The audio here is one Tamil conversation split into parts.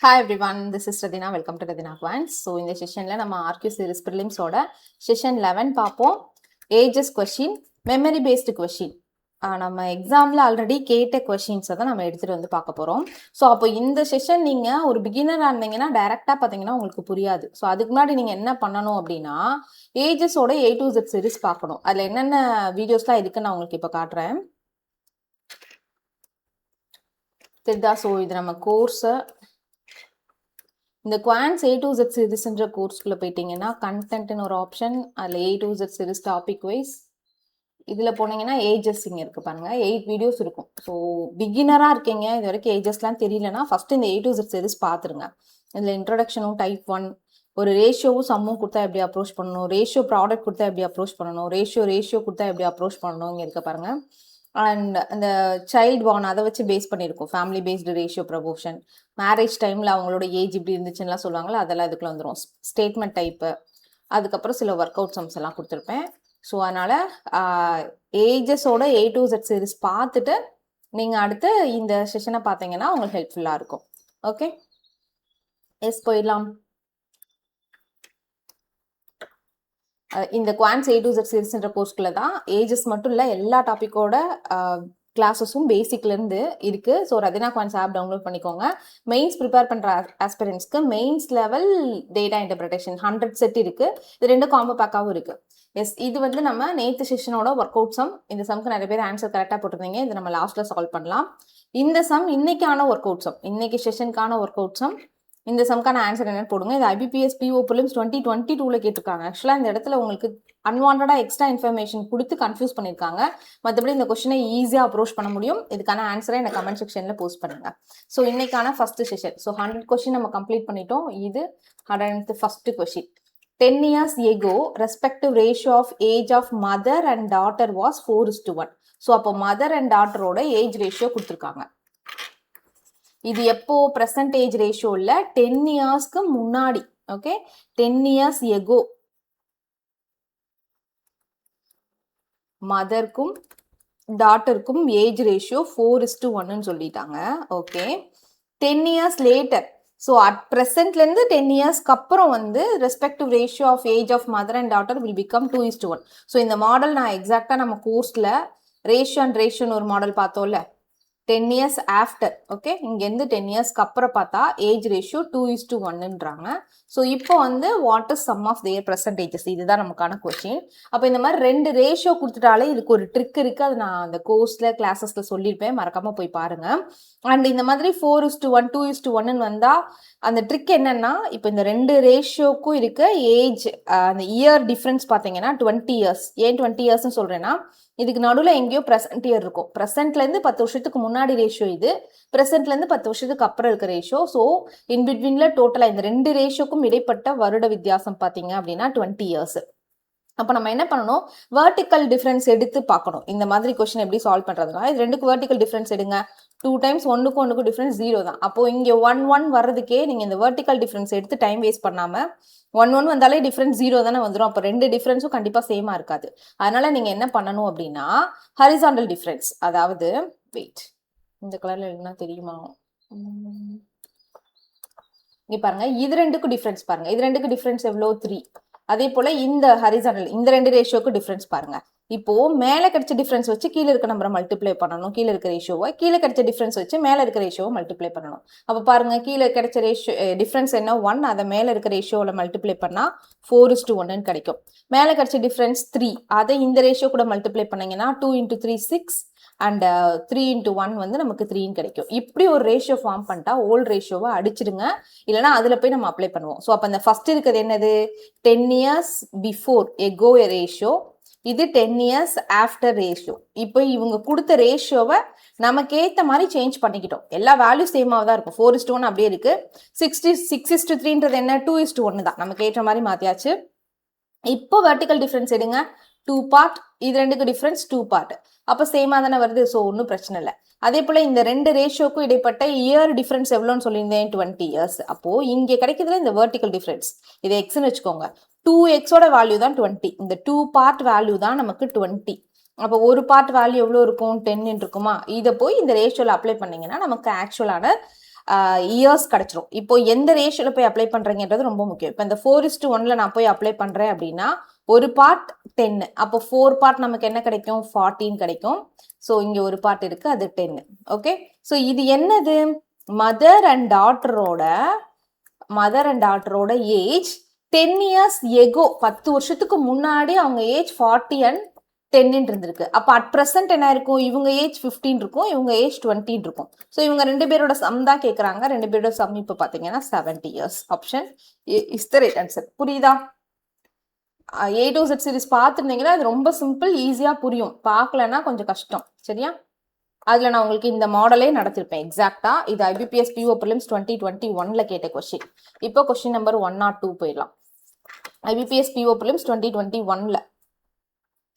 Hi everyone, this is Radhina. Welcome to Radhina Quants. So in the session la நம்ம RQ series prelims ஓட session 11 பார்ப்போம். ages question, memory based question. நம்ம எக்ஸாம்ல ஆல்ரெடி கேட்ட கொஸ்டின்ஸை தான் நம்ம எடுத்துட்டு வந்து பார்க்க போறோம். ஸோ அப்போ இந்த செஷன் நீங்க ஒரு பிகினரா இருந்தீங்கன்னா டைரக்டா பார்த்தீங்கன்னா உங்களுக்கு புரியாது. ஸோ அதுக்கு முன்னாடி நீங்க என்ன பண்ணணும் அப்படின்னா ஏஜஸோட A to Z சீரிஸ் பார்க்கணும். அதுல என்னென்ன வீடியோஸ்லாம் இருக்குன்னு நான் உங்களுக்கு இப்போ காட்டுறேன். தெரியுதா? ஸோ இது நம்ம கோர்ஸை இந்த குவான்ஸ் A to Z சீரிஸ்ன்ற கோர்ஸ்குள்ளே போயிட்டீங்கன்னா கண்டென்ட்னு ஒரு ஆப்ஷன், அதில் A to Z series topic wise இதில் போனீங்கன்னா ஏஜஸ் இங்கே இருக்குது பாருங்கள், 8 வீடியோஸ் இருக்கும். ஸோ பிகினராக இருக்கீங்க, இது வரைக்கும் ஏஜஸ்லாம் தெரியலனா ஃபஸ்ட்டு இந்த A to Z சீரிஸ் பார்த்துருங்க. இதில் இன்ட்ரடக்ஷனும் டைப் 1, ஒரு ரேஷியோவும் சம்மும் கொடுத்தா எப்படி அப்ரோச் பண்ணணும், ரேஷியோ ப்ராடக்ட் கொடுத்தா எப்படி அப்ரோச் பண்ணணும், ரேஷியோ கொடுத்தா எப்படி அப்ரோச் பண்ணணும் இங்கே இருக்க பாருங்கள். அண்ட் அந்த சைல்டு பார்ன் அதை வச்சு பேஸ் பண்ணியிருக்கோம். Family based ratio proportion, marriage டைமில் அவங்களோட ஏஜ் இப்படி இருந்துச்சுன்னா சொல்லுவாங்களா, அதெல்லாம் இதுக்குள்ள வந்துடும். ஸ்டேட்மெண்ட் டைப்பு, அதுக்கப்புறம் சில ஒர்க் அவுட் சம்ஸ் எல்லாம் கொடுத்துருப்பேன். ஸோ அதனால் ஏஜஸோட A to Z சீரிஸ் பார்த்துட்டு நீங்கள் அடுத்து இந்த செஷனை பார்த்தீங்கன்னா உங்களுக்கு ஹெல்ப்ஃபுல்லாக இருக்கும். ஓகே, எஸ் போயிடலாம். இந்த குவான்ஸ் A to Z சீரிஸ்ன்ற கோர்ஸ்குள்ள தான் ஏஜஸ் மட்டும் இல்லை, எல்லா டாப்பிக்கோட கிளாஸஸும் பேசிக்லேருந்து இருக்குது. So Rathina quants app download பண்ணிக்கோங்க. மெயின்ஸ் ப்ரிப்பேர் பண்ணுற ஆஸ்பிரன்ஸ்க்கு mains level data interpretation 100 set இருக்குது. இது 2 காம்போ பேக்காகவும் இருக்குது. எஸ், இது வந்து நம்ம நேற்று செஷனோட ஒர்க் அவுட் சம். இந்த சம்க்கு நிறைய பேர் ஆன்சர் கரெக்டாக போட்டிருந்தீங்க. இது நம்ம லாஸ்ட்டில் சால்வ் பண்ணலாம். இந்த சம் இன்னைக்கான ஒர்க் அவுட் சம், இன்னைக்கு செஷனுக்கான ஒர்க் அவுட் சம். இந்த சம்க்கான ஆன்சர் என்னன்னு போடுங்க. இது IBPS PO Prelims 2022 கேட்டிருக்காங்க. ஆக்சுவலாக இந்த இடத்துல உங்களுக்கு அன்வான்டா எக்ஸ்ட்ரா இன்ஃபர்மேஷன் கொடுத்து கன்ஃபியூஸ் பண்ணியிருக்காங்க. மற்றபடி இந்த கொஸ்டினை ஈஸியாக அப்ரோச் பண்ண முடியும். இதுக்கான ஆன்சரை எனக்கு கமெண்ட் செக்ஷனில் போஸ்ட் பண்ணுங்க. ஸோ இன்னைக்கான ஃபர்ஸ்ட் செஷன். ஸோ 100 கொஸ்டின் நம்ம கம்ப்ளீட் பண்ணிட்டோம். இது 101st question. 10 years ago, respective ratio of age of mother and daughter was 4:1. So அப்போ மதர் அண்ட் டாட்டரோட ஏஜ் ரேஷியோ கொடுத்துருக்காங்க. இது எப்போ பெர்சன்டேஜ் ரேஷியோ இல்ல, 10 இயர்ஸ்க்கு முன்னாடி. ஓகே, 10 years ago மதருக்கும் டாட்டருக்கும் ஏஜ் ரேஷியோ 4:1 சொல்லிட்டாங்க. Okay, 10 years later, so at ப்ரெசென்ட்லேருந்து 10 இயர்ஸ்க்கு அப்புறம் வந்து respective ratio of age of mother and daughter will become 2:1. So இந்த மாடல் நான் எக்ஸாக்டாக நம்ம கோர்ஸில் ரேஷியோ அண்ட் ரேஷியோன்னு ஒரு மாடல் பார்த்தோம்ல, 10 years ஆஃப்டர். ஓகே, இங்கேருந்து 10 இயர்ஸ்க்கு அப்புறம் பார்த்தா ஏஜ் ரேஷியோ 2:1ன்றாங்க. ஸோ இப்போ வந்து what is sum of their percentages, இதுதான் நமக்கான கொஸ்டின். அப்போ இந்த மாதிரி 2 ரேஷியோ கொடுத்துட்டாலே இதுக்கு ஒரு ட்ரிக் இருக்குது. அது நான் அந்த கோர்ஸில் கிளாஸஸில் சொல்லியிருப்பேன், மறக்காமல் போய் பாருங்கள். அண்ட் இந்த மாதிரி 4:1 2:1 வந்தால் அந்த ட்ரிக் என்னன்னா, இப்போ இந்த 2 ரேஷியோக்கும் இருக்க ஏஜ் அந்த இயர் டிஃப்ரென்ஸ் பார்த்தீங்கன்னா 20 years. ஏன் 20 yearsன்னு சொல்கிறேன்னா, இதுக்கு நடுவில் எங்கேயோ ப்ரெசென்ட் இயர் இருக்கும். ப்ரெசென்ட்லேருந்து 10 வருஷத்துக்கு முன்னாடி ரேஷியோ இது, ப்ரெசென்ட்லேருந்து 10 வருஷத்துக்கு அப்புறம் இருக்க ரேஷியோ. ஸோ இன் பிட்வீனில் டோட்டலாக இந்த 2 ரேஷியோக்கும் இடைப்பட்ட வருட வித்தியாசம் பார்த்தீங்க அப்படின்னா 20 years. அப்போ நம்ம என்ன பண்ணணும், வெர்டிக்கல் டிஃப்ரென்ஸ் எடுத்து பார்க்கணும். இந்த மாதிரி கொஸ்டின் எப்படி சால்வ் பண்ணுறதுனா, இது 2க்கு வெர்டிக்கல் டிஃப்ரென்ஸ் எடுங்க. 2 times 1க்கு டிஃப்ரென்ஸ் 0 தான். அப்போ இங்கே 1 வர்றதுக்கே நீங்கள் இந்த வெர்டிக்கல் டிஃப்ரென்ஸ் எடுத்து டைம் வேஸ்ட் பண்ணாமல் 1 வந்தாலே டிஃப்ரென்ஸ் 0 தானே வந்துடும். அப்போ 2 டிஃப்ரென்ஸும் கண்டிப்பாக சேமாக இருக்காது. அதனால நீங்கள் என்ன பண்ணணும் அப்படின்னா, ஹரிசாண்டல் டிஃப்ரென்ஸ், அதாவது வெயிட் இந்த கலரில் எழுதுனா தெரியுமா, இங்கே பாருங்க, இது 2க்கு டிஃப்ரென்ஸ் பாருங்க. இது 2க்கு டிஃப்ரென்ஸ் எவ்வளோ, 3. அதே போல இந்த ஹரிசாண்டல் இந்த 2 ரேஷியோக்கு டிஃப்ரென்ஸ் பாருங்க. இப்போ மேலே கிடைச்ச டிஃப்ரென்ஸ் வச்சு கீழே இருக்க நம்பரை மல்டிப்ளை பண்ணணும். கீழே இருக்க ரேஷியோவை கீழே கிடைச்ச டிஃப்ரென்ஸ் வச்சு மேலே இருக்க ரேஷியோவை மல்டிப்ளை பண்ணணும். அப்போ பாருங்க, கீழே கிடைச்ச ரேஷியோ டிஃப்ரென்ஸ் என்ன 1, அதை மேலே இருக்க ரேஷியோவில் மல்டிப்ளை பண்ணால் 4:1 கிடைக்கும். மேலே கிடைச்ச டிஃப்ரென்ஸ் 3, அதை இந்த ரேஷியோ கூட மல்டிப்ளை பண்ணீங்கன்னா 2 × 3 6 அண்ட் 3 × 1 வந்து நமக்கு 3ன்னு கிடைக்கும். இப்படி ஒரு ரேஷியோ ஃபார்ம் பண்ணிட்டா ஓல்ட் ரேஷியோவை அடிச்சிடுங்க, இல்லைனா அதில் போய் நம்ம அப்ளை பண்ணுவோம். ஸோ அப்போ அந்த ஃபர்ஸ்ட் இருக்கிறது என்னது, 10 years பிஃபோர் எகோ ரேஷியோ, இது 10 years ஆஃப்டர் ரேஷியோ. இப்போ இவங்க கொடுத்த ரேஷியோவை நமக்கு ஏற்ற மாதிரி சேஞ்ச் பண்ணிக்கிட்டோம். எல்லா வேல்யூ சேமாக தான் இருக்கும். 4:1 அப்படியே இருக்கு. 6:3ன்றது என்ன, 2:1 தான். நமக்கு ஏற்ற மாதிரி மாற்றியாச்சு. இப்போ வெர்டிக்கல் டிஃப்ரென்ஸ் எடுங்க, 2 part. இது 2க்கு டிஃப்ரென்ஸ் 2 part. அப்போ சேமாக தானே வருது. ஸோ ஒன்றும் பிரச்சனை இல்லை. அதே போல் இந்த 2 ரேஷியோக்கும் இடைப்பட்ட இயர் டிஃப்ரென்ஸ் எவ்வளோன்னு சொல்லியிருந்தேன், 20 years. அப்போது இங்கே கிடைக்கிறதுல இந்த வெர்டிக்கல் டிஃப்ரென்ஸ் இதை எக்ஸ்ன்னு வச்சுக்கோங்க. 2xோட வேல்யூ தான் 20. இந்த 2 part வேல்யூ தான் நமக்கு 20. அப்போ ஒரு பார்ட் வேல்யூ எவ்வளோ இருக்கும், 10 இருக்குமா. இதை போய் இந்த ரேஷியோவில் அப்ளை பண்ணிங்கன்னா நமக்கு ஆக்சுவலான இயர்ஸ் கிடைச்சிரும். இப்போ எந்த ரேஷியோல போய் அப்ளை பண்றீங்கன்றது ரொம்ப முக்கியம். இப்போ இந்த 4:1 நான் போய் அப்ளை பண்றேன் அப்படின்னா ஒரு பார்ட் 10, அப்போ 4 பார்ட் நமக்கு என்ன கிடைக்கும், 14 கிடைக்கும். ஸோ இங்க ஒரு பார்ட் இருக்கு, அது 10. ஓகே, ஸோ இது என்னது, மதர் அண்ட் டாட்டரோட ஏஜ் 10 இயர்ஸ் எகோ, 10 வருஷத்துக்கு முன்னாடி அவங்க ஏஜ் 40 and 10 இருந்திருக்கு. அப்போ அட் ப்ரெசென்ட் என்ன இருக்கும், இவங்க ஏஜ் 15 இருக்கும், இவங்க ஏஜ் 20 இருக்கும். ஸோ இவங்க 2 பேரோட சம் தான் கேட்குறாங்க. 2 பேரோட சம் இப்போ பார்த்தீங்கன்னா 70 years. Option is the right answer. புரியுதா? A to Z சீரிஸ் பார்த்துருந்தீங்கன்னா அது ரொம்ப சிம்பிள், ஈஸியாக புரியும். பார்க்கலன்னா கொஞ்சம் கஷ்டம். சரியா? அதில் நான் உங்களுக்கு இந்த மாடலே நடத்திருப்பேன் எக்ஸாக்டா. இது IBPS PO Prelims 2021 கேட்ட கொஸ்டின். இப்போ கொஸ்டின் நம்பர் 102 போயிடலாம். IBPS PO Prelims 2021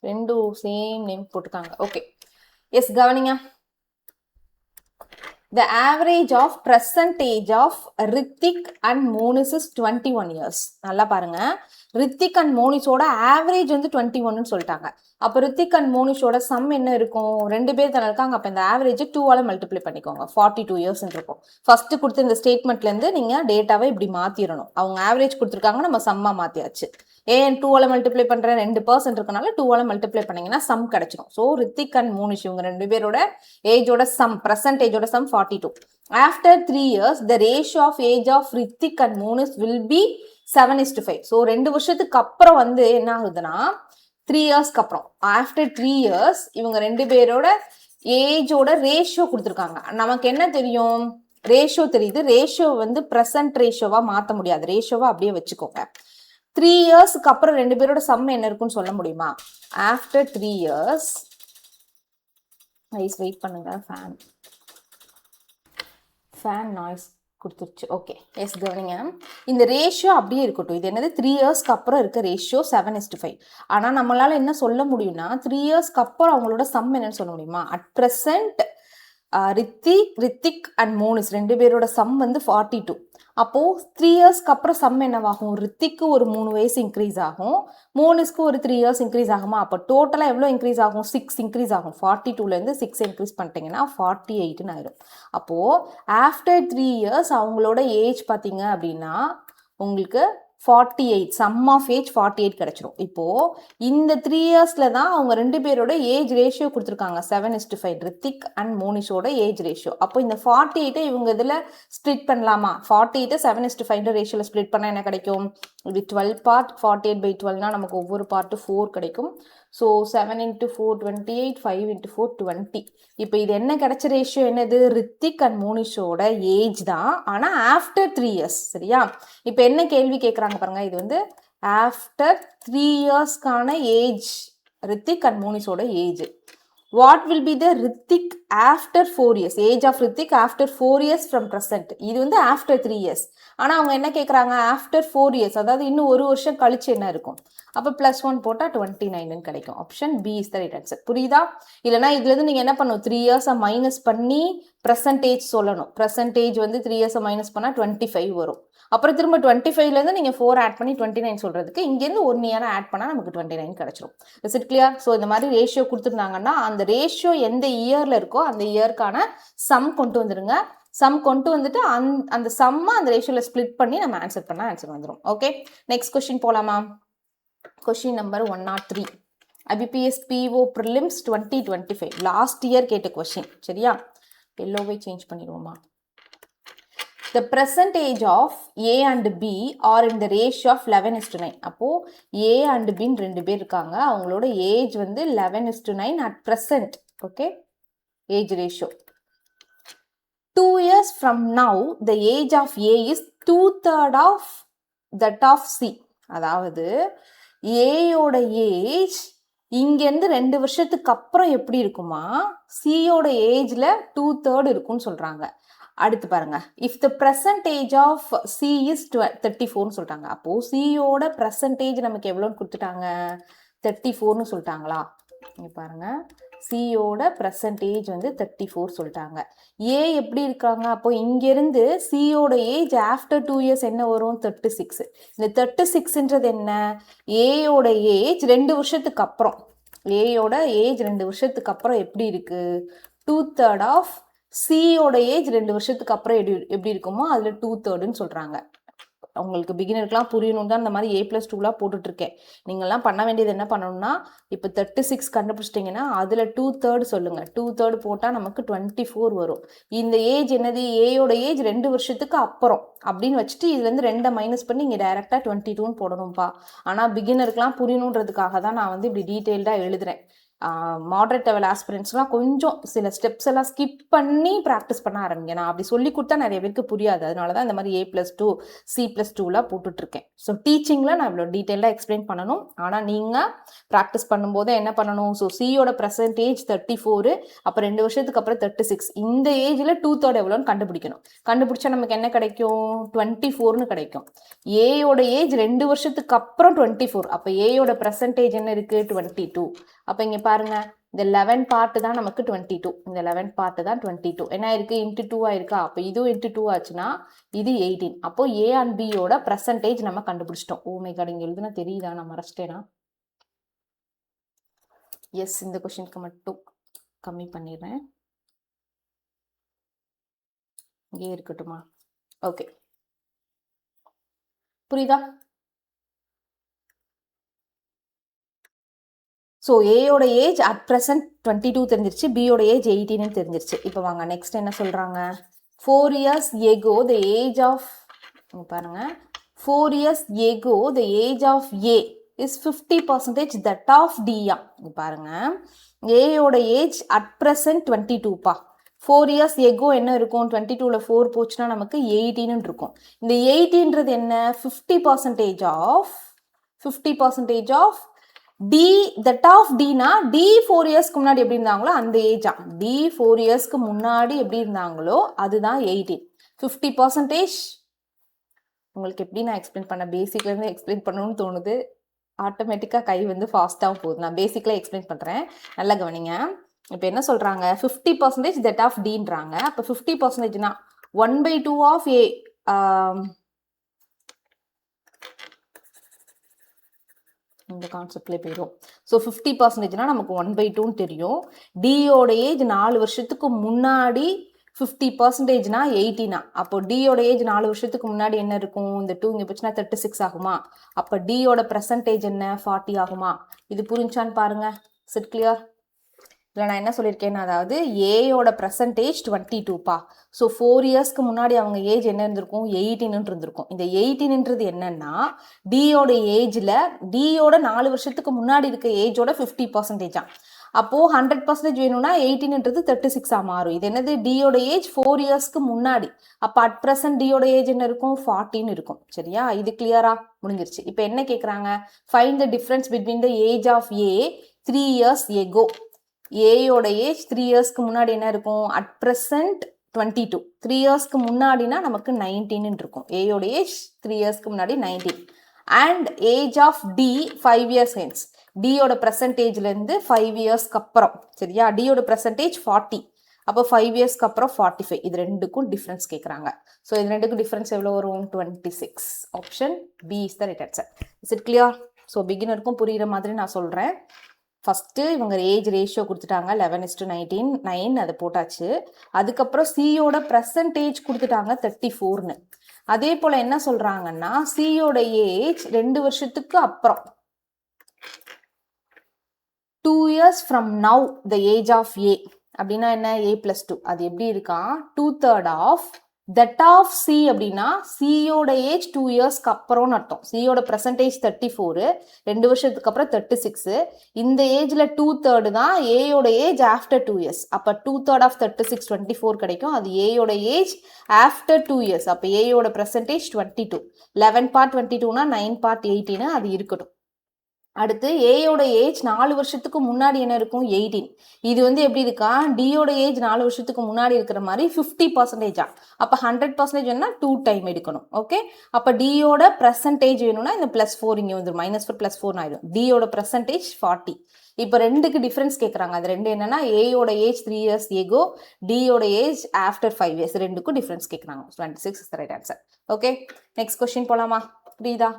ரெண்டும் சேம் நேம் போட்டுக்காங்க. ஓகே, எஸ் கவனிங்க. The average of present age of Hrithik and Monis is 21 years. நல்லா பாருங்க, ரித்திக் அண்ட் மோனிஸோட ஆவரேஜ் வந்து 21 சொல்லிட்டாங்க. அப்போ ரித்திக் அண்ட் மோனிஷோட சம் என்ன இருக்கும், 2 பேர் தானே இருக்காங்க. அப்போ இந்த ஆவரேஜ் 2ஆல மல்டிப்ளை பண்ணிக்கோங்க, 42 இயர்ஸ் இருக்கும். ஃபர்ஸ்ட் கொடுத்த இந்த ஸ்டேட்மெண்ட்லேருந்து நீங்கள் டேட்டாவை இப்படி மாற்றிடணும். அவங்க ஆவரேஜ் கொடுத்துருக்காங்க, நம்ம சம்மா மாற்றியாச்சு. ஏன் 2ஆல மல்டிப்ளை பண்ணுறேன், 2% இருக்கனால 2ஆல மல்டிப்ளை பண்ணிங்கன்னா சம் கிடைச்சிடும். ஸோ ரித்திக் அண்ட் மோனிஷ் இவங்க 2 பேரோட ஏஜோட சம், ப்ரெசன்டேஜோட sum 42. After 3 years the ratio of age of Rithik and Monish will be 7:5. So 2 வருஷத்துக்கு அப்புறம் வந்து என்ன ஆகுதுன்னா 3 இயர்ஸ்க்கு அப்புறம் ஆஃப்டர் 3 years இவங்க 2 பேரோட ஏஜோட ரேஷியோ கொடுத்துருக்காங்க. நமக்கு என்ன தெரியும், ரேஷியோ தெரியுது. ரேஷியோ வந்து ப்ரெசன்ட் ரேஷியோவா மாற்ற முடியாது, ரேஷியோவா அப்படியே வச்சுக்கோங்க. 3 இயர்ஸ்க்கு அப்புறம் 2 பேரோட சம் என்ன இருக்குன்னு சொல்ல முடியுமா? ஆஃப்டர் 3 years, நைஸ் வெயிட் பண்ணுங்க, ஃபேன் நாய்ஸ் கொடுத்துருச்சு. ஓகே, எஸ் கவனிங்க, இந்த ரேஷியோ அப்படியே இருக்கட்டும். இது என்னது, 3 இயர்ஸ்க்கு அப்புறம் இருக்க ரேஷியோ 7:5. ஆனால் நம்மளால என்ன சொல்ல முடியும்னா 3 இயர்ஸ்க்கு அப்புறம் அவங்களோட சம் என்னன்னு சொல்ல முடியுமா? At present Rithik and Monis 2 பேரோட சம் வந்து 42. அப்போ 3 இயர்ஸ்க்கு அப்புறம் சம் என்னவாகும், ரித்திக்கு ஒரு 3 வயசு இன்க்ரீஸ் ஆகும், மோனிஸ்க்கு ஒரு 3 இயர்ஸ் இன்க்ரீஸ் ஆகுமா? அப்போ டோட்டலாக எவ்வளோ இன்க்ரீஸ் ஆகும், 6 இன்க்ரீஸ் ஆகும். 42லேருந்து 6 இன்க்ரீஸ் பண்ணிட்டீங்கன்னா 48ன்னு ஆயிடும். அப்போது ஆஃப்டர் 3 இயர்ஸ் அவங்களோட ஏஜ் பார்த்தீங்க அப்படின்னா உங்களுக்கு 48, சம் ஆஃப் ஏஜ் 48 கிடைச்சிரும். இப்போ இந்த 3 இயர்ஸ்ல தான் அவங்க 2 பேரோட ஏஜ் ரேஷியோ கொடுத்துருக்காங்க 7:5, ரித்திக் அண்ட் மோனிஷோட ஏஜ் ரேஷியோ. அப்போ இந்த 48 இவங்க இதில் ஸ்ப்ளிட் பண்ணலாமா? 48 7:5 ரேஷியோல ஸ்ப்ளிட் பண்ணால் என்ன கிடைக்கும், இது 12 பார்ட், 48/12னா நமக்கு ஒவ்வொரு பார்ட்டு 4 கிடைக்கும். ஸோ 7 × 4 28, 5 × 4 20. இப்போ இது என்ன கிடைச்ச ரேஷியோ என்னது, ரித்திக் அண்ட் மோனிஷோட ஏஜ் தான், ஆனால் ஆஃப்டர் 3 இயர்ஸ். சரியா? இப்போ என்ன கேள்வி கேட்குறாங்க பாருங்க, இது வந்து ஆஃப்டர் 3 இயர்ஸ்க்கான ஏஜ், ரித்திக் அண்ட் மோனிஷோட age. What will be the Hrithik after 4 years? Age of Hrithik after 4 years from present. இது வந்து after 3 years. ஆனால் அவங்க என்ன கேட்குறாங்க, ஆஃப்டர் 4 years, அதாவது இன்னும் ஒரு வருஷம் கழிச்சு என்ன இருக்கும். அப்போ +1 போட்டால் 29 கிடைக்கும். Option B is the right answer. புரியுதா? இல்லைனா இதுலேருந்து நீங்கள் என்ன பண்ணணும், 3 இயர்ஸை மைனஸ் பண்ணி ப்ரெசன்டேஜ் சொல்லணும். ப்ரெசன்டேஜ் வந்து 3 இயர்ஸை மைனஸ் பண்ணால் 25 வரும். அப்புறம் திரும்ப 25லேருந்து நீங்கள் 4 ஆட் பண்ணி 29 சொல்கிறதுக்கு இங்கேருந்து 1 இயரை ஆட் பண்ணால் நமக்கு 29 கிடைச்சிரும். Is it clear? ஸோ இந்த மாதிரி ரேஷியோ கொடுத்துருந்தாங்கன்னா அந்த ரேஷியோ எந்த இயரில் இருக்கோ அந்த இயர்க்கான சம் கொண்டு வந்துடுங்க. சம் கொண்டு வந்துட்டு அந்த சம்மை அந்த ரேஷியோவில் ஸ்ப்ளிட் பண்ணி நம்ம ஆன்சர் பண்ணால் ஆன்சர் வந்துடும். ஓகே, நெக்ஸ்ட் கொஸ்டின் போகலாமா? Question number 103, IBPS PO Prelims 2025 last year கேட்ட கொஸ்டின். சரியா? எல்லோவே change பண்ணிடுவோமா? The percentage of A and B are in the ratio of 11:9. அப்போ A and B 2 பேர் இருக்காங்க, அவங்களோட ஏஜ் வந்து 11:9 at present. Okay, age ratio. 2 years from now the age of A is 2/3 of that of C. அதாவது ஏயோட ஏஜ் இங்கேருந்து 2 வருஷத்துக்கு அப்புறம் எப்படி இருக்குமா, சியோட ஏஜில் 2/3 இருக்குன்னு சொல்கிறாங்க. அடுத்து பாருங்க, if the present age of C is 34ன்னு சொல்லிட்டாங்க. அப்போது சியோட பெர்சன்டேஜ் நமக்கு எவ்வளோன்னு கொடுத்துட்டாங்க, 34ன்னு சொல்லிட்டாங்களா? இங்கே பாருங்க, சியோட பெர்சன்டேஜ் வந்து 34 சொல்லிட்டாங்க. ஏ எப்படி இருக்காங்க, அப்போ இங்கேருந்து சியோட ஏஜ் ஆஃப்டர் 2 இயர்ஸ் என்ன வரும், 36. இந்த 36ன்றது என்ன, ஏயோட ஏஜ் 2 வருஷத்துக்கு அப்புறம், ஏயோட ஏஜ் 2 வருஷத்துக்கு அப்புறம் எப்படி இருக்கு, 2/3 ஆஃப் சியோட ஏஜ் 2 வருஷத்துக்கு அப்புறம் எப்படி இருக்குமோ அதுல 2/3 சொல்றாங்க. உங்களுக்கு பிகினருக்குலாம் புரியணும் தான் இந்த மாதிரி A+2 போட்டுட்டு இருக்கேன். நீங்கள்லாம் பண்ண வேண்டியது என்ன பண்ணணும்னா, இப்போ 36 கண்டுபிடிச்சிட்டிங்கன்னா அதில் 2/3 சொல்லுங்க. 2/3 போட்டால் நமக்கு 24 வரும். இந்த ஏஜ் என்னது, ஏயோட ஏஜ் 2 வருஷத்துக்கு அப்புறம் அப்படின்னு வச்சுட்டு இதுலேருந்து 2 மைனஸ் பண்ணி இங்கே டைரெக்டாக 22ன்னு போடணும்ப்பா. ஆனால் பிகினருக்குலாம் புரியணுன்றதுக்காக தான் நான் வந்து இப்படி டீட்டெயில்டாக எழுதுறேன். மாடரேட் லெவல் ஆஸ்பிரன்ட்ஸ்லாம் கொஞ்சம் சில ஸ்டெப்ஸ் எல்லாம் ஸ்கிப் பண்ணி ப்ராக்டிஸ் பண்ண ஆரம்பிங்க. நான் அப்படி சொல்லி கொடுத்தா நிறைய பேருக்கு புரியாது. அதனால தான் இந்த மாதிரி A+2 C+2 போட்டுட்ருக்கேன். ஸோ டீச்சிங்கில் நான் இவ்வளோ டீட்டெயிலாக எக்ஸ்பிளைன் பண்ணணும். ஆனால் நீங்கள் ப்ராக்டிஸ் பண்ணும்போது என்ன பண்ணணும், ஸோ சியோட ப்ரெசன்டேஜ் 34, அப்போ 2 வருஷத்துக்கு அப்புறம் 36, இந்த ஏஜில் 2/3 எவ்வளோன்னு கண்டுபிடிக்கணும். கண்டுபிடிச்சா நமக்கு என்ன கிடைக்கும், 24ன்னு கிடைக்கும். ஏயோட ஏஜ் 2 வருஷத்துக்கு அப்புறம் 24, அப்போ ஏயோட ப்ரெசன்டேஜ் என்ன இருக்குது, 22. அப்போ இங்கே பாருங்க, இந்த 11 பார்ட்டு தான் நமக்கு 22. இந்த 11 பார்ட்டு தான் 22. என்ன இருக்கு, இன்ட்டு 2 ஆயிருக்கா. அப்போ இதுவும் இன்ட்டு 2 ஆச்சுன்னா இது 18. அப்போ ஏ அண்ட் பியோட ப்ரெசன்டேஜ் நம்ம கண்டுபிடிச்சிட்டோம். ஓ மை காட், இங்கே எழுதுனா தெரியுதா, நான் மறைச்சிட்டேனா? எஸ், இந்த கொஸ்டினுக்கு மட்டும் கம்மி பண்ணிடுறேன். இங்கே இருக்கட்டுமா? ஓகே, புரியுதா? ஸோ ஏயோட ஏஜ் அட் ப்ரெசன்ட் 22 தெரிஞ்சிருச்சு, பியோட ஏஜ் 18 தெரிஞ்சிருச்சு. இப்போ வாங்க நெக்ஸ்ட் என்ன சொல்கிறாங்க. 4 years ago the age of, பாருங்க, 4 years ago the age of A is 50% that of D. பாருங்க, ஏயோட ஏஜ் அட் ப்ரெசன்ட் 22பா. 4 years ago என்ன இருக்கும், 22ல் 4 போச்சுன்னா நமக்கு 18 இருக்கும். இந்த 18ன்றது என்ன, 50% ஆஃப் டி, தட் ஆஃப் டினா டி 4 இயர்ஸ்க்கு முன்னாடி எப்படி இருந்தாங்களோ அந்த ஏஜா, டி 4 இயர்ஸ்க்கு முன்னாடி எப்படி இருந்தாங்களோ அதுதான் 18. 50% உங்களுக்கு எப்படி நான் எக்ஸ்பிளைன் பண்ண, பேசிக்லேருந்து எக்ஸ்பிளைன் பண்ணணும்னு தோணுது. ஆட்டோமேட்டிக்காக கை வந்து ஃபாஸ்ட்டாகவும் போகுது. நான் பேசிக்கில் எக்ஸ்பிளைன் பண்ணுறேன், நல்லா கவனிங்க. இப்போ என்ன சொல்கிறாங்க, 50% தட் ஆஃப் டின்றாங்க. அப்போ 50%னா 1/2 ஆஃப் ஏ, இந்த கான்செப்ட்லேயே போயிடும். ஸோ 50%னா நமக்கு 1/2ன்னு தெரியும். டியோட ஏஜ் 4 வருஷத்துக்கு முன்னாடி 50%னா 18. அப்போ டியோட ஏஜ் 4 வருஷத்துக்கு முன்னாடி என்ன இருக்கும், இந்த 2 இங்கே போச்சுன்னா 36 ஆகுமா. அப்போ டியோட ப்ரெசன்டேஜ் என்ன, 40 ஆகுமா. இது புரிஞ்சான்னு பாருங்க. Is it clear? இல்லை நான் என்ன சொல்லியிருக்கேன், அதாவது ஏயோட ப்ரெசன்டேஜ் 22பா. ஸோ 4 இயர்ஸ்க்கு முன்னாடி அவங்க ஏஜ் என்ன இருந்திருக்கும், 18 இருந்திருக்கும். இந்த 18ன்றது என்னன்னா டியோட ஏஜில், டியோட 4 வருஷத்துக்கு முன்னாடி இருக்க ஏஜோட 50%. அப்போது 100% வேணும்னா 18ன்றது 36 மாறும். இது என்னது, டியோட ஏஜ் 4 இயர்ஸ்க்கு முன்னாடி. அப்போ அட் ப்ரெசன்ட் டியோட ஏஜ் என்ன இருக்கும், 40 இருக்கும். சரியா, இது கிளியரா முடிஞ்சிருச்சு. இப்போ என்ன கேட்குறாங்க, find the difference between the age of A 3 years ago. ஏயோட ஏஜ் 3 இயர்ஸ்க்கு முன்னாடி என்ன இருக்கும், அட் ப்ரெசன்ட் 22. 3 இயர்ஸ்க்கு முன்னாடினா நமக்கு 19 இருக்கும். ஏயோட ஏஜ் 3 இயர்ஸ்க்கு முன்னாடி 19. And age of D 5 years hence. டியோட ப்ரெசன்டேஜ்லேருந்து 5 இயர்ஸ்க்கு அப்புறம். சரியா, டியோட ப்ரெசன்டேஜ் 40. அப்போ 5 இயர்ஸ்க்கு அப்புறம் 45. இது ரெண்டுக்கும் டிஃப்ரென்ஸ் கேட்குறாங்க. ஸோ இது ரெண்டுக்கும் டிஃப்ரென்ஸ் எவ்வளோ வரும், 26. Option B is the right answer. Is it clear? So பிகினருக்கும் புரிகிற மாதிரி நான் சொல்கிறேன். ஃபஸ்ட்டு இவங்க ஏஜ் ரேஷியோ கொடுத்துட்டாங்க 11:19, 9 அதை போட்டாச்சு. அதுக்கப்புறம் சியோட ப்ரெசன்டேஜ் கொடுத்துட்டாங்க 34ன்னு. அதே போல் என்ன சொல்கிறாங்கன்னா சியோட ஏஜ் 2 வருஷத்துக்கு அப்புறம், 2 years from now the age of A அப்படின்னா என்ன, A+2. அது எப்படி இருக்கா, 2/3 ஆஃப் தட் ஆஃப் சி அப்படின்னா சியோட ஏஜ் 2 இயர்ஸ்க்கு அப்புறம்னு அர்த்தம். சியோட ப்ரெசன்டேஜ் 34, 2 வருஷத்துக்கு அப்புறம் 36. இந்த ஏஜில் 2/3 தான் ஏயோட ஏஜ் ஆஃப்டர் 2 இயர்ஸ். அப்போ 2/3 ஆஃப் 36 24 கிடைக்கும். அது ஏயோட ஏஜ் ஆஃப்டர் 2 இயர்ஸ். அப்போ ஏயோட ப்ரெசன்டேஜ் 22. 11 part 22னா 9 part 18, அது இருக்கட்டும். அடுத்து ஏயோட ஏஜ் 4 வருஷத்துக்கு முன்னாடி என்ன இருக்கும், 18. இது வந்து எப்படி இருக்கா, டியோட ஏஜ் 4 வருஷத்துக்கு முன்னாடி இருக்கிற மாதிரி 50%. அப்போ 100% வேணும்னா 2 டைம் எடுக்கணும். ஓகே, அப்போ டியோட ப்ரெசன்டேஜ் வேணும்னா இந்த +4 இங்கே வந்துடும், -4 +4 ஆயிடும். டியோட ப்ரெசன்டேஜ் 40. இப்போ ரெண்டுக்கு டிஃப்ரென்ஸ் கேட்குறாங்க. அது ரெண்டு என்னன்னா ஏயோட ஏஜ் 3 years ago, டியோட ஏஜ் ஆஃப்டர் 5 years. ரெண்டுக்கும் டிஃப்ரென்ஸ் கேட்குறாங்க. 26 is the right answer. Okay, next question போலாமா, புரியுதா?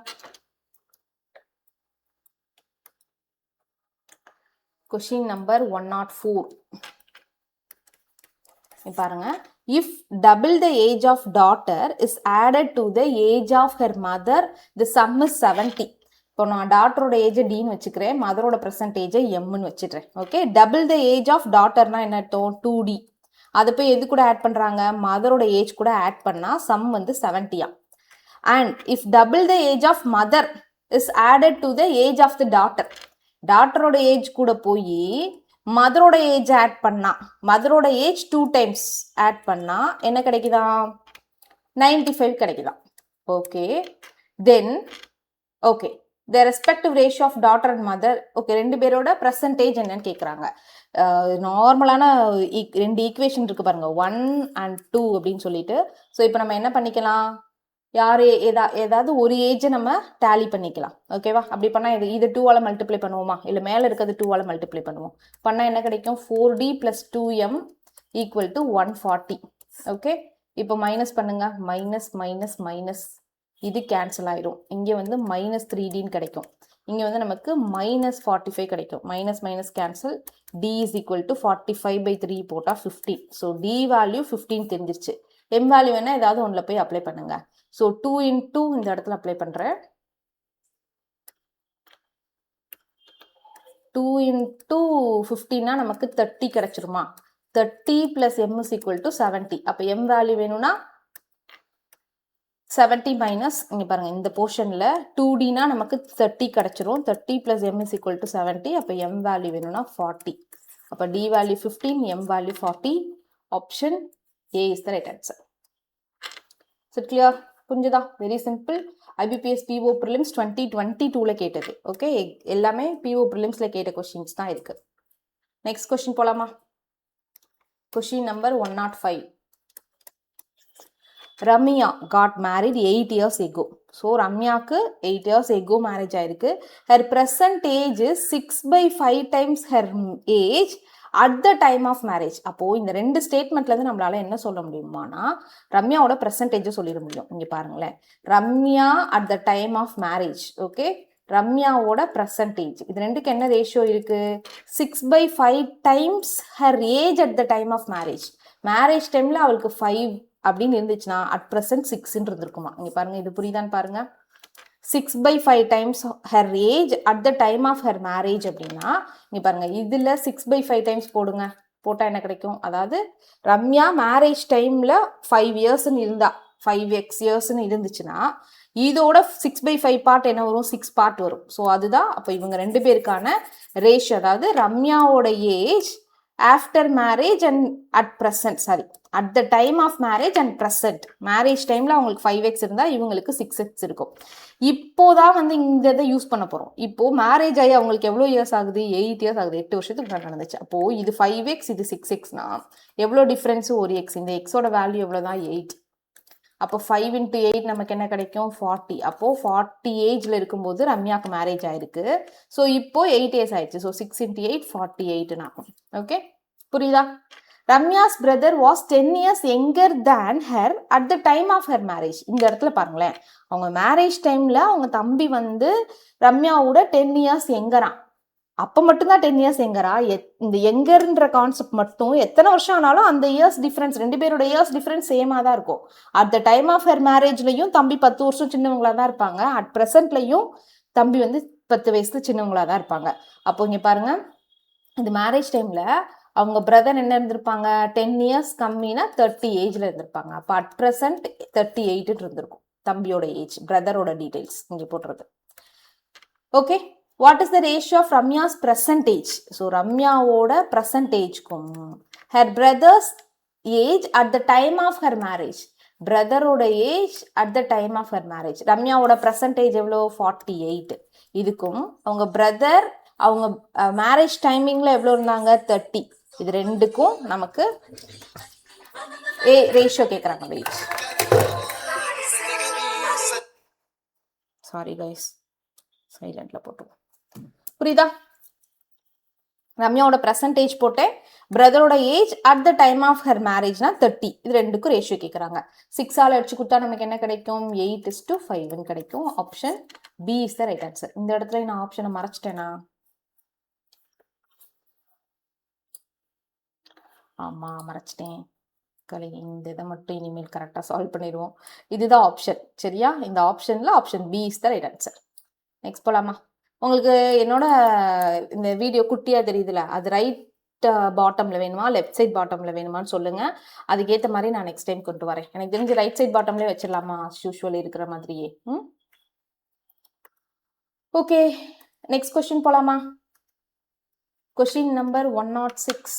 Question number 104. பாருங்க, if double the age of daughter is added to the age of her mother the sum is 70. இப்போ நான் டாட்டரோட ஏஜை டின்னு வச்சுக்கிறேன், மதரோட ப்ரெசன்டேஜை எம்னு வச்சுக்கிறேன். Okay, double the age of டாட்டர்னா என்ன அர்த்தம்? 2D. அதை போய் எது கூட ஆட் பண்ணுறாங்க? மதரோட ஏஜ் கூட ஆட் பண்ணால் சம் வந்து 70. And if double the age of mother is added to the age of the daughter, டாட்டரோட ஏஜ் கூட போய் மதரோட ஏஜ் ஆட் பண்ணா, மதரோட ஏஜ் 2 டைம்ஸ் ஆட் பண்ணா என்ன கிடைக்குதா? 95 கிடைக்குதா? Okay, then okay the respective ratio of daughter and mother. Okay, ரெண்டு பேரோட பர்சன்டேஜ் என்னன்னு கேட்குறாங்க. நார்மலான ரெண்டு ஈக்குவேஷன் இருக்கு பாருங்க, 1 and 2 அப்படின்னு சொல்லிட்டு. ஸோ இப்போ நம்ம என்ன பண்ணிக்கலாம், யார் ஏதாவது ஒரு ஏஜை நம்ம டேலி பண்ணிக்கலாம். ஓகேவா? அப்படி பண்ணால் இது 2ஆல் மல்டிப்ளை பண்ணுவோமா, இல்லை மேலே இருக்கிறது 2ஆல் மல்டிப்ளை பண்ணுவோம். பண்ணால் என்ன கிடைக்கும்? 4D + 2M = 140. ஓகே, இப்போ மைனஸ் பண்ணுங்க, மைனஸ் மைனஸ் மைனஸ், இது கேன்சல் ஆயிடும். இங்கே வந்து -3Dன்னு கிடைக்கும், இங்கே வந்து நமக்கு -45 கிடைக்கும். மைனஸ் மைனஸ் கேன்சல், D = 45/3 போட்டால் 15. ஸோ D வேல்யூ 15 தெரிஞ்சிருச்சு. M வேல்யூ வேணா ஏதாவது ஒன்றில் போய் அப்ளை பண்ணுங்க. ஸோ 2 × இந்த இடத்துல அப்ளை பண்ணுறேன். 2 × 15 நமக்கு 30 கிடைச்சிருமா? 30 + M = 70. அப்போ M வேல்யூ வேணும்னா 70 மைனஸ், இங்கே பாருங்கள் இந்த போர்ஷனில் 2Dனா நமக்கு 30 கிடச்சிரும். 30 + M = 70. அப்போ M வேல்யூ வேணும்னா 40. அப்போ D value 15, M value 40. Option A is the right answer. So clear? புரிஞ்சுதா? Very simple. IBPS PO Prelims 2022ல கேட்டது. ஓகே, எல்லாமே PO Prelims கேட்ட கொஸ்டின்ஸ் தான் இருக்கு. நெக்ஸ்ட் கொஸ்டின் போலாமா? Question number 105. Ramya got married 8 years ago. So ரம்யாவுக்கு 8 years ago மேரேஜ் ஆயிருக்கு. her present age is 6/5 times her age at the time of marriage. அப்போது இந்த ரெண்டு ஸ்டேட்மெண்ட்லேருந்து நம்மளால என்ன சொல்ல முடியுமானா, ரம்யாவோட பெர்சன்டேஜை சொல்லிட முடியும். இங்கே பாருங்களேன், Ramya at the time of marriage. Okay, ரம்யாவோட பெர்சன்டேஜ், இது ரெண்டுக்கு என்ன ரேஷியோ இருக்கு? 6/5 times her age at the time of marriage. Marriage டைமில் அவளுக்கு 5 அப்படின்னு இருந்துச்சுன்னா அட் ப்ரெசன்ட் 6ன்னு இருந்திருக்குமா. இங்கே பாருங்க, இது புரியுதான்னு பாருங்க. 6/5 times her age at the time of her marriage அப்படின்னா இங்கே பாருங்க, இதில் 6/5 times போடுங்க, போட்டால் என்ன கிடைக்கும்? அதாவது ரம்யா மேரேஜ் டைமில் 5 இயர்ஸ்ன்னு இருந்தா, 5x இயர்ஸ்ன்னு இருந்துச்சுன்னா இதோட 6/5 பார்ட் என்ன வரும்? 6 பார்ட் வரும். ஸோ அதுதான் அப்போ இவங்க ரெண்டு பேருக்கான ரேஷியோ. அதாவது ரம்யாவோட age after marriage and at present, sorry at the time of marriage and present. Marriage டைமில் அவங்களுக்கு 5x இருந்தால் இவங்களுக்கு 6x இருக்கும். இப்போதான் வந்து இந்த இதை யூஸ் பண்ண போகிறோம். இப்போது மேரேஜ் ஆகி அவங்களுக்கு எவ்வளோ இயர்ஸ் ஆகுது? 8 இயர்ஸ் ஆகுது. 8 வருஷத்துக்கு முன்னாடி நடந்துச்சு. அப்போது இது 5x, இது 6xனா எவ்வளோ டிஃப்ரென்ஸு? ஒரு x. இந்த எக்ஸோட வேல்யூ எவ்வளோ தான்? 8. அப்போ 5 × 8 நமக்கு என்ன கிடைக்கும்? 40. அப்போது 40 ஏஜில் இருக்கும்போது ரம்யாவுக்கு மேரேஜ் ஆயிருக்கு. ஸோ இப்போ 8 இயர்ஸ் ஆயிடுச்சு. ஸோ 6 × 8 48 ஆகும். ஓகே, புரியுதா? Ramya's brother was 10 years younger than her at the time of her marriage. இந்த இடத்துல பாருங்களேன், அவங்க மேரேஜ் டைமில் அவங்க தம்பி வந்து ரம்யாவோட 10 years எங்கரா. அப்போ மட்டும்தான் 10 years எங்கரா. இந்த எங்கர்ன்ற கான்செப்ட் மட்டும் எத்தனை வருஷம் ஆனாலும் அந்த இயர்ஸ் டிஃப்ரென்ஸ், ரெண்டு பேரோட இயர்ஸ் டிஃப்ரென்ஸ் சேமாக தான் இருக்கும். At the time of her மேரேஜ்லையும் தம்பி 10 வருஷம் சின்னவங்களா தான் இருப்பாங்க. அட் ப்ரெசன்ட்லையும் தம்பி வந்து 10 வயசுல சின்னவங்களா தான் இருப்பாங்க. அப்போ இங்கே பாருங்க, இந்த மேரேஜ் டைமில் அவங்க பிரதர் என்ன இருந்திருப்பாங்க? 10 years கம்மினா 30 ஏஜில் இருந்திருப்பாங்க. அப்போ அட் ப்ரெசன்ட் 38 இருந்திருக்கும் தம்பியோட ஏஜ். பிரதரோட டீடைல்ஸ் இங்கே போட்டுறது. Okay, what is the ratio of Ramya's present age? So ரம்யாவோட பெர்சன்டேஜ்க்கும் her brother's age at the time of her marriage, பிரதரோட age at the time of her marriage. ரம்யாவோட பெர்சன்டேஜ் எவ்வளோ? 48. இதுக்கும் அவங்க பிரதர் அவங்க மேரேஜ் டைமிங்கில் எவ்வளோ இருந்தாங்க? 30. இது ரெண்டுக்கும் நமக்கு ரேஷியோ கேட்குறாங்க. வெயிட், சாரி கைஸ், சைலண்ட்ல போட்டோம். புரியுதா? ரம்யாவோட பெர்சன்டேஜ் போட்டேன், பிரதரோட age at the time of her மேரேஜ்னா 30. இது ரெண்டுக்கும் ரேஷியோ கேட்குறாங்க. 6ஆல் அடிச்சு கொடுத்தா நமக்கு என்ன கிடைக்கும்? 8:5 கிடைக்கும். Option B is the right answer. இந்த இடத்துல நான் ஆப்ஷனை மறைச்சிட்டேனா? ஆமாம், மறைச்சிட்டேன். இந்த இதை மட்டும் இனிமேல் கரெக்டாக சால்வ் பண்ணிடுவோம். இதுதான் ஆப்ஷன். சரியா? இந்த ஆப்ஷனில் option B is the right answer. Next போகலாமா? உங்களுக்கு என்னோட இந்த வீடியோ குட்டியாக தெரியுதுல, அது ரைட் பாட்டமில் வேணுமா லெஃப்ட் சைட் பாட்டமில் வேணுமான்னு சொல்லுங்கள். அதுக்கேற்ற மாதிரி நான் நெக்ஸ்ட் டைம் கொண்டு வரேன். எனக்கு தெரிஞ்சு ரைட் சைட் பாட்டம்லேயே வச்சிடலாமா, யூஸ்வல் இருக்கிற மாதிரியே. ஓகே, நெக்ஸ்ட் கொஸ்டின் போகலாமா? Question number 106.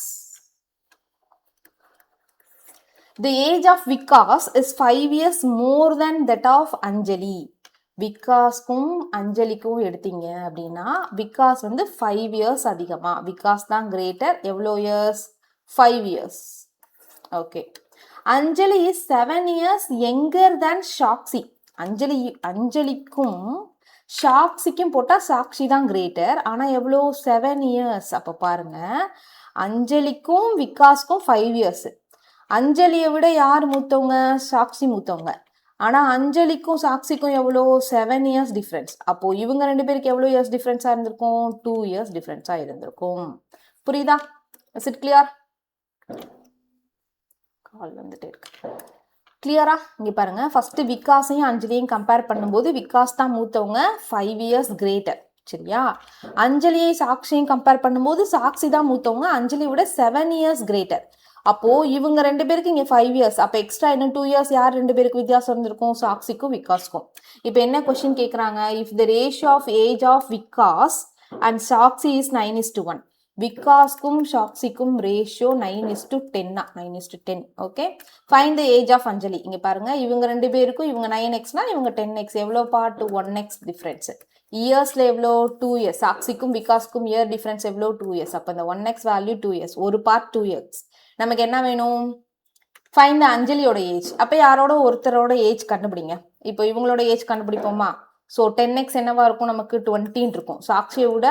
The age of Vikas is 5 years more than that of Anjali. விகாஸ்க்கும் அஞ்சலிக்கும் எடுத்தீங்க அப்படின்னா விகாஸ் வந்து 5 இயர்ஸ் அதிகமா, விகாஸ் தான் கிரேட்டர். எவ்வளோ years? 5 years. Okay. Anjali is 7 years younger than Sakshi. அஞ்சலிக்கும் சாக்ஷிக்கும் போட்டால் சாக்ஷி தான் கிரேட்டர். ஆனால் எவ்வளோ? 7 இயர்ஸ். அப்போ பாருங்க, அஞ்சலிக்கும் விகாஸ்க்கும் 5 இயர்ஸ். அஞ்சலியை விட யார் மூத்தவங்க? சாக்ஷி மூத்தவங்க. ஆனால் அஞ்சலிக்கும் சாக்ஷிக்கும் எவ்வளோ? 7 இயர்ஸ் டிஃப்ரென்ஸ். அப்போது இவங்க 2 பேருக்கு எவ்வளோ இயர்ஸ் டிஃப்ரென்ஸாக இருந்திருக்கும்? 2 இயர்ஸ் டிஃப்ரென்ஸாக இருந்திருக்கும். புரியுதா? Is it clear? கால் வந்துட்டே இருக்கு. கிளியரா? இங்கே பாருங்க, ஃபர்ஸ்ட் விகாஸையும் அஞ்சலியையும் கம்பேர் பண்ணும்போது விகாஸ் தான் மூத்தவங்க, 5 இயர்ஸ் கிரேட்டர். சரியா? அஞ்சலியை சாக்ஷியையும் கம்பேர் பண்ணும்போது சாக்ஷி தான் மூத்தவங்க, அஞ்சலியை விட 7 இயர்ஸ் கிரேட்டர். அப்போ இவங்க 2 பேருக்கு இங்க 5 இயர்ஸ். அப்போ எக்ஸ்ட்ரா இன்னும் 2 இயர்ஸ் யார் 2 பேருக்கு வித்தியாசம் இருந்திருக்கும்? சாக்ஷிக்கும் விகாஸ்க்கும். இப்போ என்ன கொஸ்டின் கேட்குறாங்க? If the ratio of age of Vikas and Sakshi is 9:1. விகாஸ்க்கும் சாக்ஷிக்கும் ratio 9:10. 9:10. Okay. Find the age of Anjali. இங்க பாருங்க, இவங்க 2 பேருக்கும் இவங்க 9x இவங்க 10x. எவ்வளோ பார்ட்? 1x difference. இயர்ஸ்ல எவ்வளோ? 2 இயர்ஸ். சாக்ஷிக்கும் விகாஸ்க்கும் இயர் டிஃபரன்ஸ் எவ்வளோ? 2 இயர்ஸ். அப்போ இந்த 1x வேல்யூ 2 இயர்ஸ். ஒரு பார்ட் 2 இயர்ஸ். நமக்கு என்ன வேணும்? ஃபைண்ட் த அஞ்சலியோட ஏஜ். அப்போ யாரோட ஒருத்தரோட ஏஜ் கண்டுபிடிங்க. இப்போ இவங்களோட ஏஜ் கண்டுபிடிப்போமா? ஸோ 10x என்னவா இருக்கும்? நமக்கு 20 இருக்கும். சாக்ஷியை விட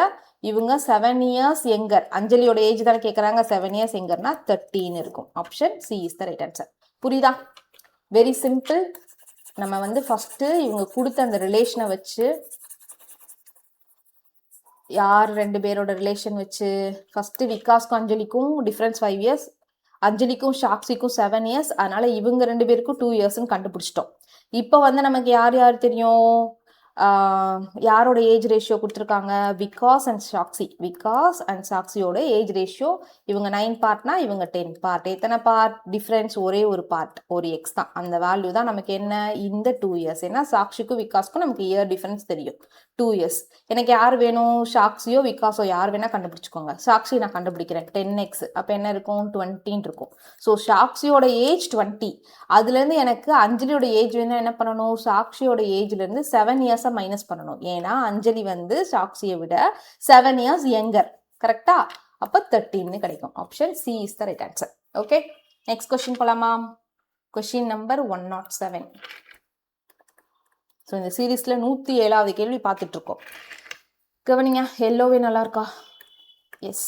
இவங்க 7 இயர்ஸ் எங்கர். அஞ்சலியோட ஏஜ் தானே கேட்குறாங்க. 7 இயர்ஸ் எங்கர்னா 13 இருக்கும். Option C is the right answer. புரியுதா? Very simple. நம்ம வந்து ஃபர்ஸ்ட் இவங்க கொடுத்த அந்த ரிலேஷனை வச்சு, யார் 2 பேரோட ரிலேஷன் வச்சு, ஃபர்ஸ்ட் விகாஸ்க்கும் அஞ்சலிக்கும் டிஃபரன்ஸ் 5 இயர்ஸ், அஞ்சலிக்கும் சாக்ஷிக்கும் 7 இயர்ஸ். அதனால இவங்க 2 பேருக்கும் 2 இயர்ஸ்ன்னு கண்டுபிடிச்சிட்டோம். இப்போ வந்து நமக்கு யார் யார் தெரியும்? யாரோட ஏஜ் ரேஷியோ கொடுத்துருக்காங்க? விகாஸ் அண்ட் சாக்ஷி. விகாஸ் அண்ட் சாக்ஷியோட ஏஜ் ரேஷியோ இவங்க 9 பார்ட்னா இவங்க 10 பார்ட். எத்தனை பார்ட் டிஃப்ரென்ஸ்? ஒரே ஒரு பார்ட், ஒரு எக்ஸ் தான். அந்த வேல்யூ தான் நமக்கு என்ன? இந்த 2 இயர்ஸ். ஏன்னா சாக்ஷிக்கும் விகாஸ்க்கும் நமக்கு இயர் டிஃபரன்ஸ் தெரியும், 2 இயர்ஸ். எனக்கு யார் வேணும்? சாக்ஷியோ விகாஸோ யார் வேணா கண்டுபிடிச்சிக்கோங்க. சாக்ஷி நான் கண்டுபிடிக்கிறேன். 10x. அப்போ என்ன இருக்கும்? 20 இருக்கும். ஸோ சாக்ஷியோட ஏஜ் 20. அதுலேருந்து எனக்கு அஞ்சலியோட ஏஜ் வேணும். என்ன பண்ணணும்? சாக்ஷியோட ஏஜ்லேருந்து 7 இயர்ஸை மைனஸ் பண்ணணும். ஏன்னா அஞ்சலி வந்து சாக்ஷியை விட 7 இயர்ஸ் யங்கர். கரெக்டா? அப்போ 13 கிடைக்கும். Option C is the right answer. Okay, next question போலாமா? Question number 107. ஸோ இந்த சீரீஸ்ல 107வது கேள்வி பார்த்துட்டு இருக்கோம். கவனிங்க, எல்லோவே நல்லா இருக்கா? Yes.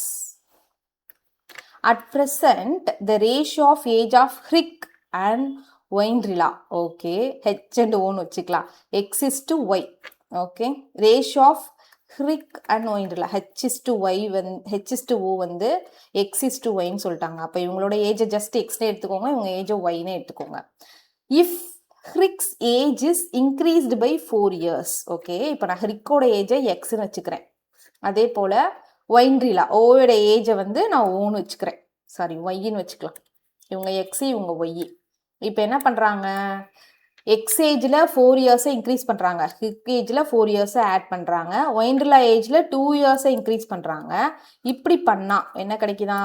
At present the ratio of age of Hrik and Oindrila. Okay, H and ஓன்னு வச்சுக்கலாம். x:y. Okay, ratio of Hrik and Oindrila. h:y வந்து h:o வந்து x:yன்னு சொல்லிட்டாங்க. அப்போ இவங்களோட ஏஜை ஜஸ்ட் எக்ஸ்னே எடுத்துக்கோங்க, இவங்க ஏஜை ஒய்னே எடுத்துக்கோங்க. If Hrik's age is increased by 4 years. Okay, இப்போ நான் ஹ்ரிக்கோட ஏஜை எக்ஸ்ன்னு வச்சுக்கிறேன். அதே போல் ஒயின்ட்ரிலா ஓயோட ஏஜை வந்து நான் ஓன்னு வச்சுக்கிறேன். சாரி, ஒய்ன்னு வச்சுக்கலாம். இவங்க எக்ஸ், இவங்க ஒய். இப்போ என்ன பண்ணுறாங்க? எக்ஸ் ஏஜில் 4 இயர்ஸை இன்க்ரீஸ் பண்ணுறாங்க, ஹிக் ஏஜில் 4 இயர்ஸை ஆட் பண்ணுறாங்க, ஒயின்ட்ரிலா ஏஜில் 2 இயர்ஸை இன்க்ரீஸ் பண்ணுறாங்க. இப்படி பண்ணால் என்ன கிடைக்குதா?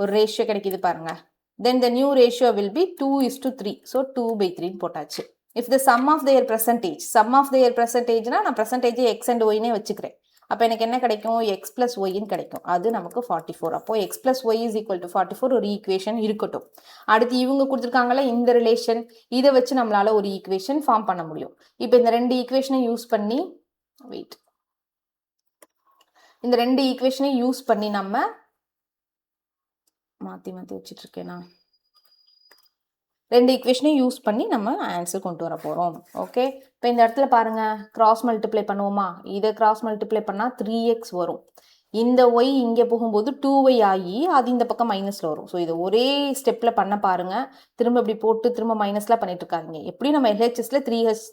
ஒரு ரேஷியோ கிடைக்குது பாருங்க. Then the new ratio will be 2:3. So 2/3 போட்டாச்சு. If the sum of their percentage, sum of their பர்சன்டேஜ்னா நான் பர்சன்டேஜ் எக்ஸ் அண்ட் ஒய்னே வச்சுக்கிறேன். அப்போ எனக்கு என்ன கிடைக்கும்? எக்ஸ் பிளஸ் ஒய்ன்னு கிடைக்கும். அது நமக்கு 44. அப்போ x plus y is equal to 44 ஒரு ஈக்குவேஷன் இருக்கட்டும். அடுத்து இவங்க கொடுத்துருக்காங்களா இந்த ரிலேஷன், இதை வச்சு நம்மளால ஒரு ஈக்குவேஷன் ஃபார்ம் பண்ண முடியும். இப்போ இந்த 2 ஈக்குவேஷனை யூஸ் பண்ணி இந்த 2 ஈக்குவேஷனை யூஸ் பண்ணி நம்ம மாற்றி வச்சுட்டு இருக்கேனா? 2 ஈக்குவேஷனையும் யூஸ் பண்ணி நம்ம ஆன்சர் கொண்டு வர போகிறோம். ஓகே, இப்போ இந்த இடத்துல பாருங்க, கிராஸ் மல்டிப்ளை பண்ணுவோமா? இதை கிராஸ் மல்டிப்ளை பண்ணால் 3x வரும். இந்த ஒய் இங்கே போகும்போது 2y ஆகி அது இந்த பக்கம் மைனஸில் வரும். ஸோ இது ஒரே ஸ்டெப்பில் பண்ண பாருங்கள். திரும்ப இப்படி போட்டு திரும்ப மைனஸ்லாம் பண்ணிட்டு இருக்காங்க. எப்படி நம்ம எல்ஹெச்எஸில்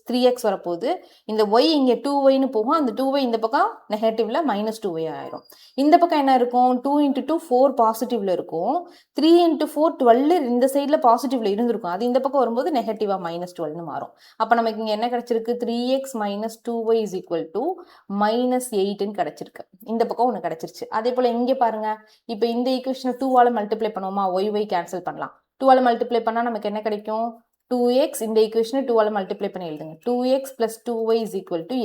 3x வரப்போகுது. இந்த ஒய் இங்கே 2yன்னு போகும். அந்த 2y இந்த பக்கம் நெகட்டிவ்ல -2y ஆயிரும். இந்த பக்கம் என்ன இருக்கும்? 2 × 2 4 பாசிட்டிவ்ல இருக்கும். 3 × 4 12 இந்த சைடில் பாசிட்டிவ்ல இருந்திருக்கும். அது இந்த பக்கம் வரும்போது நெகட்டிவாக -12ன்னு மாறும். அப்போ நமக்கு இங்கே என்ன கிடைச்சிருக்கு? 3x - 2y = -8ன்னு கிடைச்சிருக்கு. இந்த பக்கம் ஒன்று கிடைச்சிருச்சு. அதே போல் இங்கே பாருங்க. இப்போ இந்த ஈக்குவேஷனை 2ஆல் மல்டிப்ளை பண்ணுவோமா? y கேன்சல் பண்ணலாம். 2ஆல் மல்டிப்ளை பண்ணால் நமக்கு என்ன கிடைக்கும்? 2x. இந்த ஈக்குவேஷனை 2ஆல் மல்டிப்ளை பண்ணி எழுதுங்க. 2x + 2y =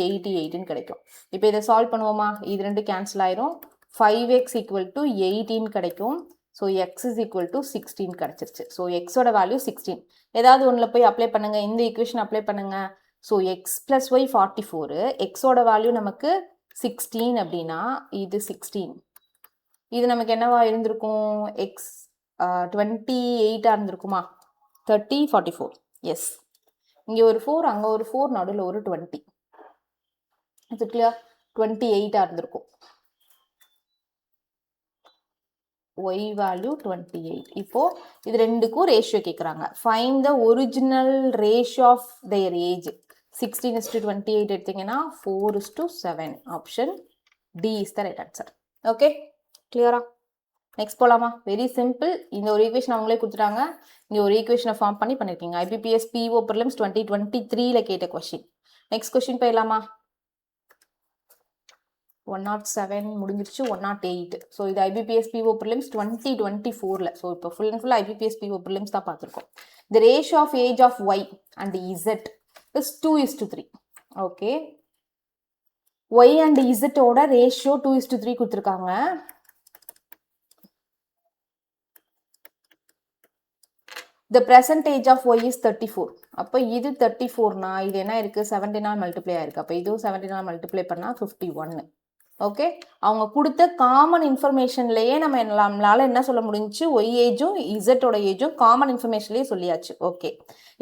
88ன்னு கிடைக்கும். இப்போ இதை சால்வ் பண்ணுவோமா? இது ரெண்டு கேன்சல் ஆயிரும். 5x = 18 கிடைக்கும். ஸோ x = 16 கிடைச்சிருச்சு. ஸோ எக்ஸோட வேல்யூ 16. ஏதாவது ஒன்றில் போய் அப்ளை பண்ணுங்க. இந்த ஈக்குவேஷன் அப்ளை பண்ணுங்க. So x + y 44. எக்ஸோட வேல்யூ நமக்கு 16 அப்படின்னா இது 16. இது நமக்கு என்னவா இருந்திருக்கும்? எக்ஸ் 28 இருந்திருக்குமா? 30 44. எஸ். இங்கே ஒரு 4, அங்கே ஒரு 4, நடுவில் ஒரு 20. இது கிளியர்? 28 இருந்திருக்கும். y value 28. இப்போ இது ரெண்டுக்கும் ரேஷியோ கேட்குறாங்க. Find the original ratio of their age. 16:28 எடுத்தீங்கன்னா 4:7. Option D is the right answer. Okay, கிளியரா? நெக்ஸ்ட் போகலாமா? Very simple. இந்த ஒரு ஈக்குவேஷன் அவங்களே கொடுத்துட்டாங்க. இங்கே ஒரு ஈக்குவேஷனை ஃபார்ம் பண்ணியிருக்கீங்க. IBPS PO ப்ரிலிம்ஸ் 2023 கேட்ட கொஸ்டின். நெக்ஸ்ட் கொஸ்டின் போயிடலாமா? 107 முடிஞ்சிருச்சு. 108. ஸோ இது IBPS PO ப்ரிலிம்ஸ் 2024. ஸோ இப்போ full and full IBPS PO prelims தான் பார்த்துருக்கோம். The ratio of age of y and z is 2:3. ஓகே, y and z ஓட ரேஷியோ 2:3 கொடுத்துருக்காங்க. The present age of y is 34. அப்போ இது 34னா இது என்ன இருக்கு? 17ஆல் மல்டிப்ளை ஆயிருக்கு. அப்போ இதுவும் 17ஆல் மல்டிப்ளை பண்ணால் 51. ஓகே, அவங்க கொடுத்த காமன் இன்ஃபர்மேஷன்லேயே நம்மளால என்ன சொல்ல முடிஞ்சிச்சு? ஒய் ஏஜும் இசட்டோட ஏஜும் காமன் இன்ஃபர்மேஷன்லேயே சொல்லியாச்சு. ஓகே,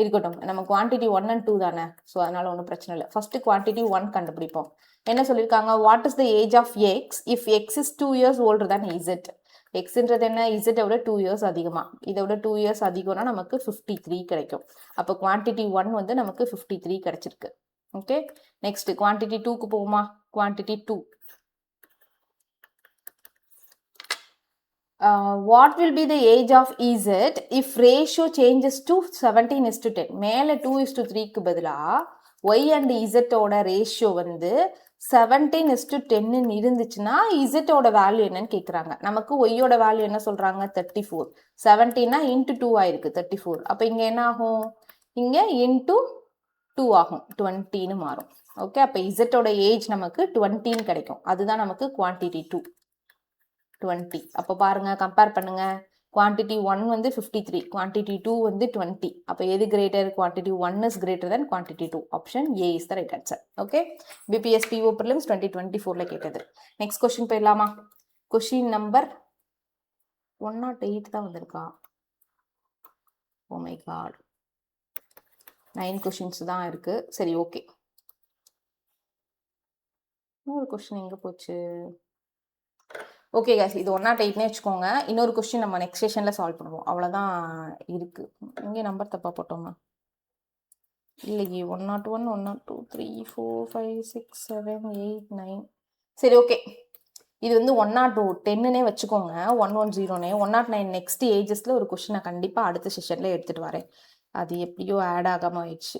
இருக்கட்டும். நம்ம குவான்டிட்டி 1 and 2 தானே. ஸோ அதனால ஒன்றும் பிரச்சனை இல்லை. ஃபர்ஸ்ட் குவான்டிட்டி 1 கண்டுபிடிப்போம். என்ன சொல்லியிருக்காங்க? What is the age of X if X is 2 years older than Z? எக்ஸ்ன்றது என்ன? இசட்டை விட 2 years அதிகமாக. இதை விட 2 years அதிகம்னா நமக்கு 53 கிடைக்கும். அப்போ குவான்டிட்டி 1 வந்து நமக்கு 53 கிடைச்சிருக்கு. ஓகே, நெக்ஸ்ட் குவான்டிட்டி 2க்கு போகுமா? Quantity 2. What will be the age of Z if ratio changes to 17:10? மேலே 2:3க்கு பதிலாக y and Z ஓட ரேஷியோ வந்து 17:10 இருந்துச்சுன்னா இசட்டோட வேல்யூ என்னன்னு கேட்குறாங்க. நமக்கு ஒய்யோட வேல்யூ என்ன சொல்கிறாங்க? 34. 17னா × 2 ஆயிருக்கு 34. அப்போ இங்கே என்ன ஆகும்? இங்கே × 2 ஆகும். 20ன்னு மாறும். ஓகே, அப்போ இசட்டோட ஏஜ் நமக்கு 20ன்னு கிடைக்கும். அதுதான் நமக்கு குவான்டிட்டி 2. 20. அப்போ பாருங்க, கம்பேர் பண்ணுங்க. குவான்டிட்டி 1 வந்து 53, குவான்டிட்டி 2 வந்து 20. அப்போ எது greater? Quantity 1 is greater than quantity 2. Option A is the right answer. Okay, PBS PO prelims 2024 கேட்டது. நெக்ஸ்ட் கொஸ்டின் போயிடலாமா? கொஸ்டின் நம்பர் 108 தான் வந்திருக்கா? ஓ மை காட், 9 கொஸ்டின்ஸ் தான் இருக்கு. சரி, ஓகே. இன்னொரு கொஸ்டின் எங்கே போச்சு? ஓகே guys, இது 108னே வச்சுக்கோங்க. இன்னொரு கொஸ்டின் நம்ம நெக்ஸ்ட் செஷனில் சால்வ் பண்ணுவோம். அவ்வளோதான் இருக்குது. இங்கே நம்பர் தப்பாக போட்டோமா? இல்லையே, 101, 102, 3, 4, 5, 6, 7, 8, 9. சரி, ஓகே. இது வந்து 110னே வச்சுக்கோங்க. 110னே 109 நெக்ஸ்ட் ஏஜஸில் ஒரு கொஸ்டின் நான் கண்டிப்பாக அடுத்த செஷனில் எடுத்துகிட்டு வரேன். அது எப்படியோ ஆட் ஆகாமல் ஆயிடுச்சு.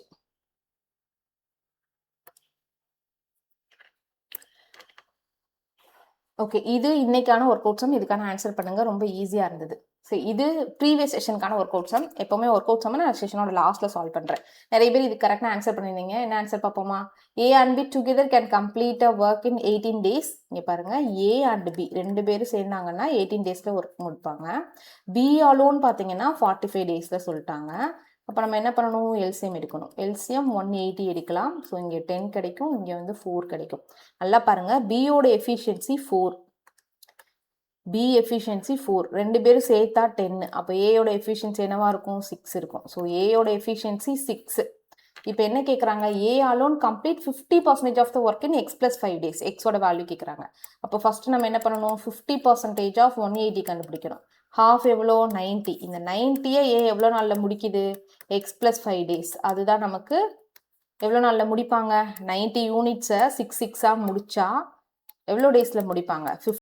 ஓகே, இது இன்னைக்கான ஒர்க் அவுட் சம். இதுக்கான ஆன்சர் பண்ணுங்க. ரொம்ப ஈஸியாக இருந்தது. சரி, இது ப்ரீவியஸ் செஷனுக்கான ஒர்க் அவுட் சம். எப்போவுமே ஒர்க் அவுட் சம் நான் செஷனோட லாஸ்ட்டில் சால்வ் பண்ணுறேன். நிறைய பேர் இது கரெக்டாக ஆன்சர் பண்ணியிருந்தீங்க. என்ன ஆன்சர் பார்ப்போமா? A and B together can complete a work in 18 days. இங்கே பாருங்கள், A and B ரெண்டு பேரும் சேர்ந்தாங்கன்னா 18 daysல ஒர்க் முடிப்பாங்க. B அலோன் பார்த்தீங்கன்னா 45 daysல சொல்லிட்டாங்க. அப்போ நம்ம என்ன பண்ணணும்? எல்சிஎம் எடுக்கணும். எல்சிஎம் 180 எடுக்கலாம். ஸோ இங்கே 10 கிடைக்கும், இங்கே வந்து 4 கிடைக்கும். நல்லா பாருங்கள், பியோட எஃபிஷியன்சி 4, பி எஃபிஷியன்சி 4, ரெண்டு பேரும் சேர்த்தா 10. அப்போ ஏயோட எஃபிஷியன்சி என்னவா இருக்கும்? 6 இருக்கும். ஸோ ஏயோட எஃபிஷியன்சி 6. இப்போ என்ன கேட்குறாங்க, A alone complete 50% of the work in X plus 5 days. எக்ஸோட வேல்யூ கேட்குறாங்க. அப்போ ஃபர்ஸ்ட் நம்ம என்ன பண்ணணும், 50% ஆஃப் 180 கண்டுபிடிக்கணும். ஹாஃப் எவ்வளோ, 90. இந்த 90யை ஏ எவ்வளோ நாளில் முடிக்குது, எக்ஸ் ப்ளஸ் 5 டேஸ். அதுதான் நமக்கு எவ்வளோ நாளில் முடிப்பாங்க, 90 யூனிட்ஸை 6 6ஆக முடிச்சா எவ்வளோ டேஸில் முடிப்பாங்க,